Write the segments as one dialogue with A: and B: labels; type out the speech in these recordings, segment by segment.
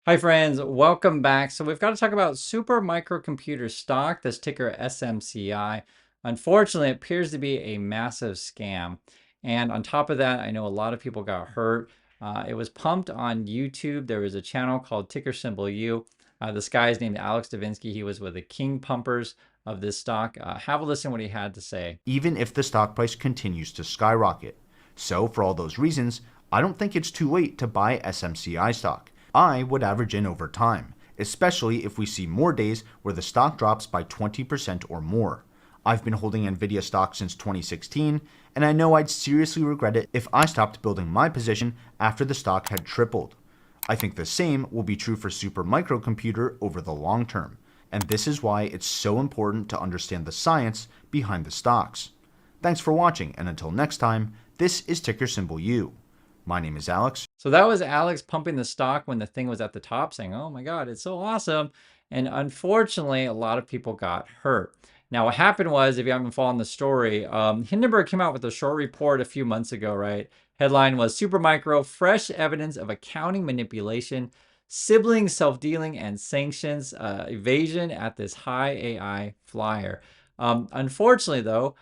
A: Hi friends, welcome back. So we've got to talk about super microcomputer stock, this ticker SMCI. Unfortunately, it appears to be a massive scam. And on top of that, I know a lot of people got hurt. It was pumped on YouTube. There was a channel called ticker symbol U. This guy is named Alex Divinksy. He was with the king pumpers of this stock. Have a listen to what he had to say.
B: Even if the stock price continues to skyrocket. So, for all those reasons, I don't think it's too late to buy SMCI stock. I would average in over time, especially if we see more days where the stock drops by 20% or more. I've been holding Nvidia stock since 2016, and I know I'd seriously regret it if I stopped building my position after the stock had tripled. I think the same will be true for Supermicro Computer over the long term, and this is why it's so important to understand the science behind the stocks. Thanks for watching, and until next time, this is ticker symbol U. My name is Alex.
A: So that was Alex pumping the stock when the thing was at the top saying, oh my God, it's so awesome. And unfortunately, a lot of people got hurt. Now, what happened was, if you haven't followed the story, Hindenburg came out with a short report a few months ago, right? Headline was Supermicro, fresh evidence of accounting manipulation, sibling self-dealing, and sanctions evasion at this high AI flyer. Unfortunately, though,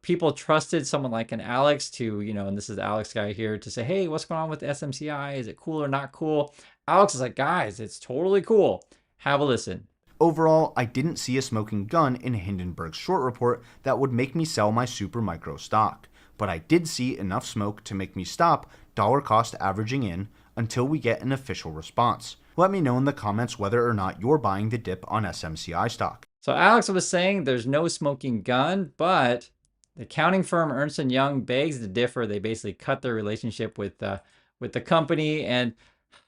A: people trusted someone like an Alex to, and this is Alex guy here, to say, hey, what's going on with SMCI? Is it cool or not cool? Alex is like, guys, it's totally cool. Have a listen.
B: Overall, I didn't see a smoking gun in Hindenburg's short report that would make me sell my Supermicro stock, but I did see enough smoke to make me stop dollar cost averaging in until we get an official response. Let me know in the comments whether or not you're buying the dip on SMCI stock.
A: So Alex was saying there's no smoking gun, but the accounting firm Ernst& Young begs to differ. They basically cut their relationship with the company, and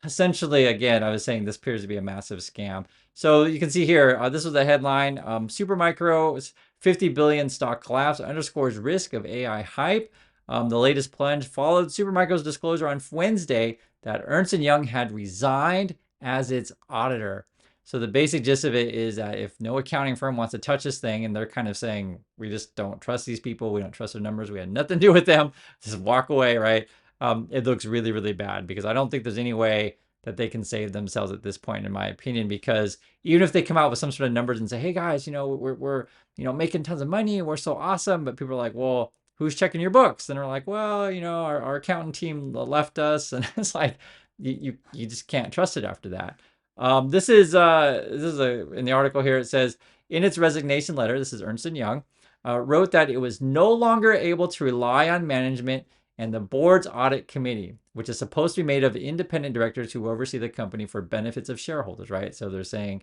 A: essentially, again, I was saying this appears to be a massive scam. So you can see here, this was the headline, Supermicro's 50 billion stock collapse underscores risk of AI hype. The latest plunge followed Supermicro's disclosure on Wednesday that Ernst& Young had resigned as its auditor. So the basic gist of it is that if no accounting firm wants to touch this thing, and they're kind of saying, we just don't trust these people, we don't trust their numbers, we had nothing to do with them, just walk away, right? It looks really, really bad, because I don't think there's any way that they can save themselves at this point, in my opinion, because even if they come out with some sort of numbers and say, hey guys, we're making tons of money, we're so awesome, but people are like, well, who's checking your books? And they're like, well, our accountant team left us. And it's like, you just can't trust it after that. This is in the article here. It says, in its resignation letter, this is Ernst& Young, wrote that it was no longer able to rely on management and the board's audit committee, which is supposed to be made of independent directors who oversee the company for benefits of shareholders, right? So they're saying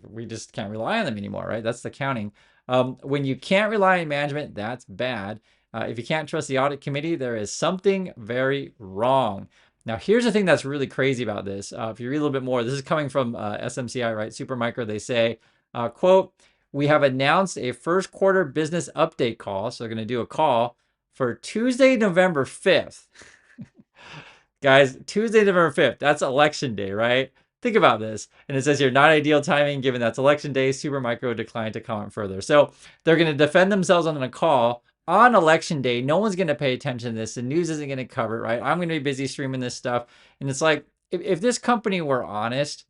A: we just can't rely on them anymore, right? That's the accounting. When you can't rely on management, that's bad. If you can't trust the audit committee, there is something very wrong. Now, here's the thing that's really crazy about this. If you read a little bit more, this is coming from SMCI, right? Supermicro, they say, quote, we have announced a first quarter business update call. So they're going to do a call for Tuesday, November 5th. Guys, Tuesday, November 5th, that's election day, right? Think about this. And it says here, not ideal timing given that's election day. Supermicro declined to comment further. So they're going to defend themselves on a call on election day. No one's going to pay attention to this. The news isn't going to cover it, right? I'm going to be busy streaming this stuff. And it's like, if this company were honest,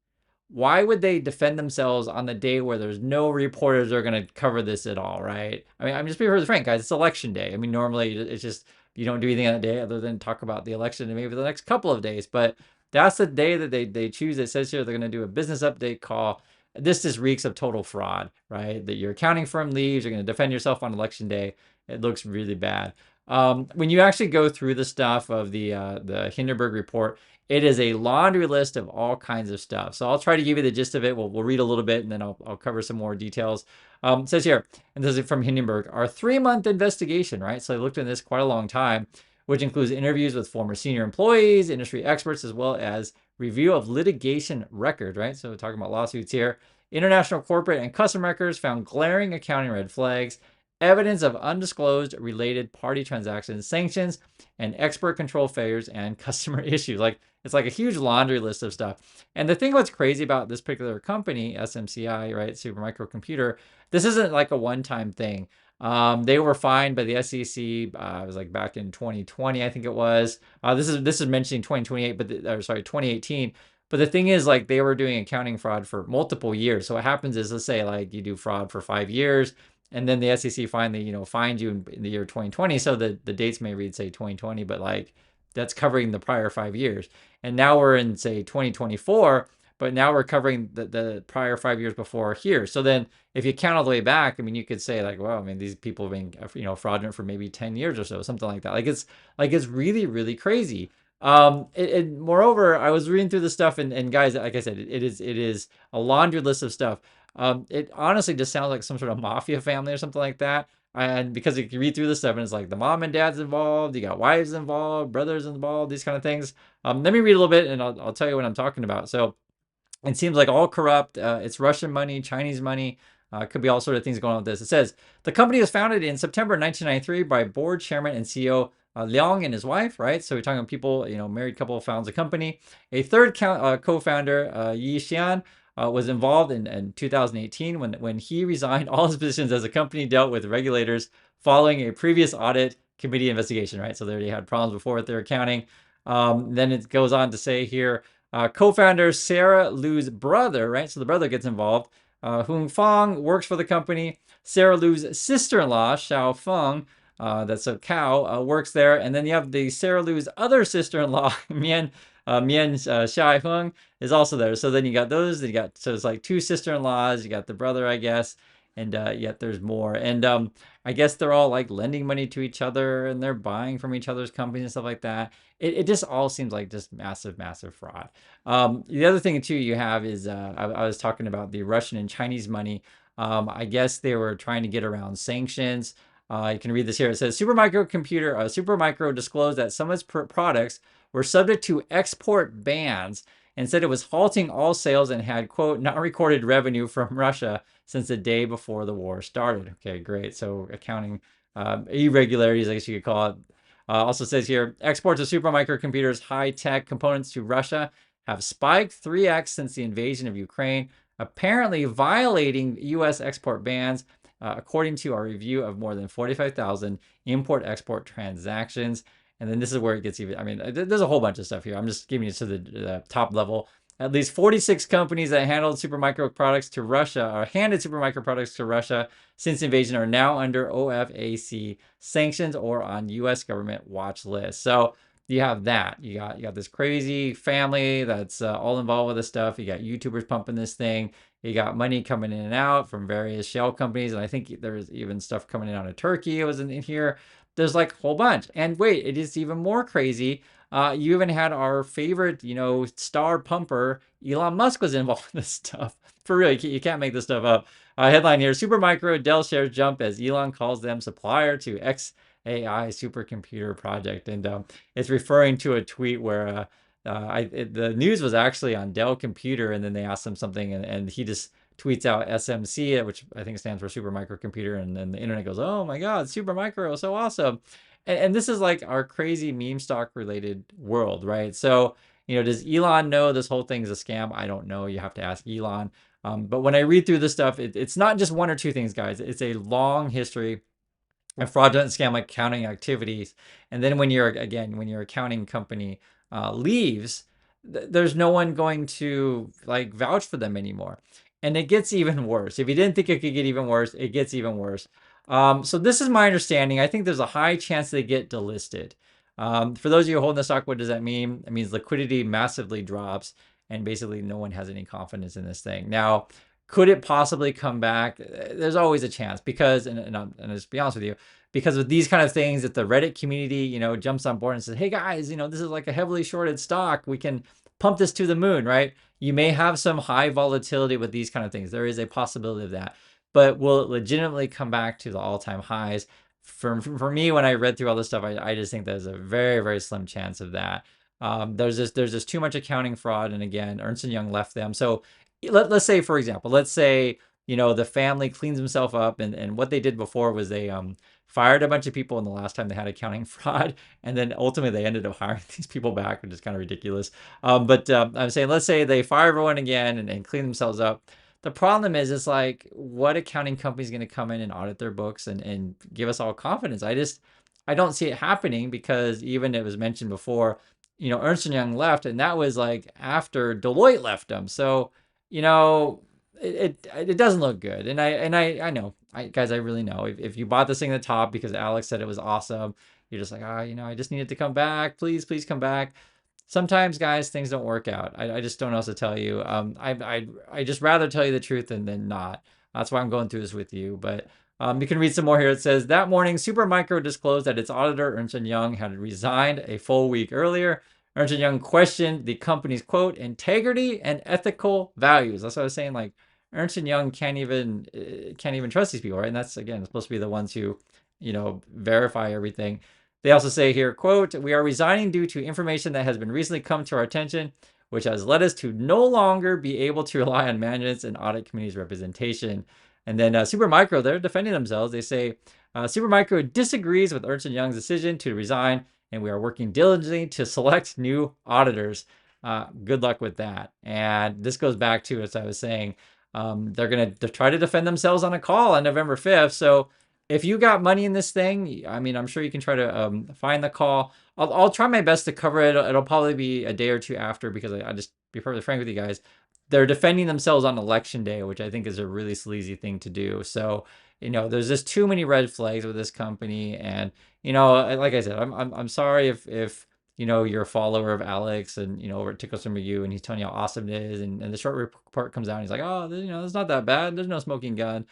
A: why would they defend themselves on the day where there's no reporters that are going to cover this at all, right? I mean, I'm just being really frank, guys. It's election day. I mean, normally it's just, you don't do anything on that day other than talk about the election and maybe the next couple of days. But that's the day that they choose. It says here they're going to do a business update call. This just reeks of total fraud, right? That your accounting firm leaves, you're going to defend yourself on election day. It looks really bad. When you actually go through the stuff of the Hindenburg report, it is a laundry list of all kinds of stuff. So I'll try to give you the gist of it. We'll read a little bit and then I'll cover some more details. It says here, and this is from Hindenburg, our 3-month investigation, right? So I looked into this quite a long time, which includes interviews with former senior employees, industry experts, as well as review of litigation record, right? So we're talking about lawsuits here. International corporate and customer records found glaring accounting red flags, evidence of undisclosed related party transactions, sanctions, and expert control failures and customer issues. Like, it's like a huge laundry list of stuff. And the thing what's crazy about this particular company, SMCI, right, Supermicro Computer, this isn't like a one-time thing. They were fined by the SEC. It was like back in 2020, I think it was. This is mentioning 2028, but sorry, 2018. But the thing is, like, they were doing accounting fraud for multiple years. So what happens is, let's say like you do fraud for 5 years, and then the SEC finally, fined you in the year 2020. So the dates may read say 2020, but like that's covering the prior 5 years. And now we're in say 2024, but now we're covering the prior 5 years before here. So then if you count all the way back, I mean, you could say like, well, I mean, these people have been, fraudulent for maybe 10 years or so, something like that. Like it's really, really crazy. Moreover, I was reading through the stuff, and guys, like I said, it is a laundry list of stuff. It honestly just sounds like some sort of mafia family or something like that. And because you read through the stuff, and it's like the mom and dad's involved, you got wives involved, brothers involved, these kind of things. Let me read a little bit, and I'll tell you what I'm talking about. So it seems like all corrupt. It's Russian money, Chinese money. Could be all sort of things going on with this. It says the company was founded in September 1993 by board chairman and CEO Liang and his wife, right? So we're talking people, married couple founds a company. A third co-founder, Yi Xian, was involved in 2018 when he resigned. All his positions as the company dealt with regulators following a previous audit committee investigation, right? So they already had problems before with their accounting. Then it goes on to say here, co-founder Sarah Lu's brother, right? So the brother gets involved. Hung Fong works for the company. Sarah Lu's sister-in-law, Xiao Feng, that's a cow, works there. And then you have the Sarah Lu's other sister-in-law, Mian Xiai Hung, is also there. So then you got those. Then you got, so it's like two sister-in-laws. You got the brother, I guess. And yet there's more. And I guess they're all like lending money to each other, and they're buying from each other's companies and stuff like that. It just all seems like just massive, massive fraud. The other thing too you have is I was talking about the Russian and Chinese money. I guess they were trying to get around sanctions. You can read this here. It says Supermicro disclosed that some of its products were subject to export bans and said it was halting all sales and had, quote, not recorded revenue from Russia since the day before the war started. Okay, great. So accounting irregularities, I guess you could call it. Also says here, exports of supermicrocomputers, high-tech components to Russia have spiked 3x since the invasion of Ukraine, apparently violating U.S. export bans, according to our review of more than 45,000 import-export transactions. And then this is where it gets even, I mean, there's a whole bunch of stuff here. I'm just giving you to the top level. At least 46 companies that handled Supermicro products to Russia, or handed Supermicro products to Russia since invasion, are now under OFAC sanctions or on U.S. government watch list. So you have that. You got this crazy family that's all involved with this stuff. You got YouTubers pumping this thing. You got money coming in and out from various shell companies, and I think there's even stuff coming in out of Turkey. It was in here. There's like a whole bunch. And wait, it is even more crazy. You even had our favorite, star pumper, Elon Musk, was involved in this stuff. For real, you can't make this stuff up. Headline here, Supermicro Dell shares jump as Elon calls them supplier to XAI supercomputer project. And it's referring to a tweet where the news was actually on Dell Computer, and then they asked him something, and he just tweets out SMCI, which I think stands for Super Microcomputer, and then the internet goes, "Oh my God, Super Micro, so awesome!" And this is like our crazy meme stock related world, right? So does Elon know this whole thing is a scam? I don't know. You have to ask Elon. But when I read through this stuff, it's not just one or two things, guys. It's a long history of fraudulent scam accounting activities. And then when your accounting company leaves, there's no one going to like vouch for them anymore. And it gets even worse. If you didn't think it could get even worse, it gets even worse. So this is my understanding. I think there's a high chance they get delisted. For those of you holding the stock, what does that mean? It means liquidity massively drops, and basically no one has any confidence in this thing. Now, could it possibly come back? There's always a chance, because, and let's be honest with you, because with these kind of things, if the Reddit community, jumps on board and says, hey guys, this is like a heavily shorted stock, we can pump this to the moon, right? You may have some high volatility with these kind of things. There is a possibility of that. But will it legitimately come back to the all-time highs? For me, when I read through all this stuff, I just think there's a very, very slim chance of that. There's just too much accounting fraud. And again, Ernst & Young left them. So let's say, for example, the family cleans himself up, and what they did before was they fired a bunch of people in the last time they had accounting fraud, and then ultimately they ended up hiring these people back, which is kind of ridiculous. But I'm saying, let's say they fire everyone again and clean themselves up. The problem is, it's like, what accounting company is going to come in and audit their books and give us all confidence? I don't see it happening, because even it was mentioned before, Ernst& Young left, and that was like after Deloitte left them. So, you know, it doesn't look good. And I know, guys, I really know. If you bought this thing at the top because Alex said it was awesome, you're just like, I just needed to come back. Please come back. Sometimes, guys, things don't work out. I just don't know what to tell you. I just rather tell you the truth than not. That's why I'm going through this with you. But you can read some more here. It says that morning, Supermicro disclosed that its auditor Ernst& Young had resigned a full week earlier. Ernst& Young questioned the company's quote integrity and ethical values. That's what I was saying. Like Ernst& Young can't even trust these people, right? And that's again supposed to be the ones who verify everything. They also say here, quote, we are resigning due to information that has been recently come to our attention, which has led us to no longer be able to rely on management's and audit committee's representation. And then Supermicro, they're defending themselves. They say Supermicro disagrees with Ernst& Young's decision to resign, and we are working diligently to select new auditors. Good luck with that. And this goes back to, as I was saying, they're going to try to defend themselves on a call on November 5th. So if you got money in this thing, I mean, I'm sure you can try to find the call. I'll try my best to cover it. It'll probably be a day or two after because I just be perfectly frank with you guys. They're defending themselves on election day, which I think is a really sleazy thing to do. So, there's just too many red flags with this company. And, like I said, I'm sorry if you're a follower of Alex and, over at Tickle Some Review and he's telling you how awesome it is. And the short report comes out and he's like, oh, it's not that bad. There's no smoking gun.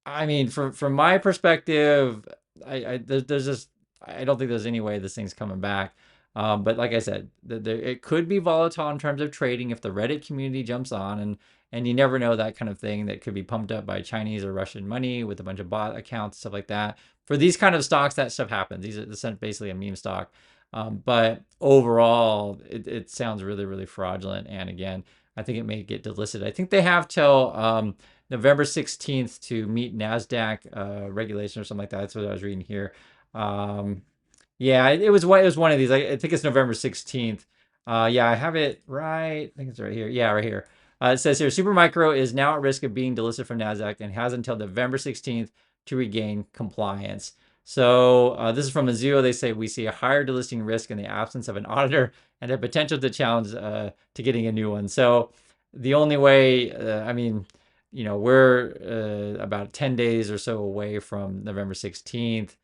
A: I mean, from my perspective, there's just I don't think there's any way this thing's coming back. But like I said, it could be volatile in terms of trading if the Reddit community jumps on, and you never know that kind of thing that could be pumped up by Chinese or Russian money with a bunch of bot accounts, stuff like that. For these kind of stocks, that stuff happens. This is basically a meme stock. But overall, it sounds really, really fraudulent. And again, I think it may get delisted. I think they have till November 16th to meet NASDAQ regulation or something like that. That's what I was reading here. Yeah, it was one of these. I think it's November 16th. Yeah, I have it right. I think it's right here. Yeah, right here. It says here, Supermicro is now at risk of being delisted from NASDAQ and has until November 16th to regain compliance. So this is from Mizuho. They say we see a higher delisting risk in the absence of an auditor and a potential to challenge to getting a new one. So the only way, I mean, we're about 10 days or so away from November 16th.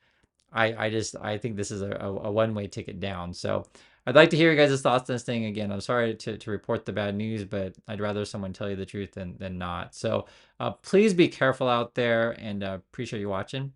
A: I think this is a one-way ticket down. So I'd like to hear you guys' thoughts on this thing. Again, I'm sorry to report the bad news, but I'd rather someone tell you the truth than not. So please be careful out there, and appreciate you watching.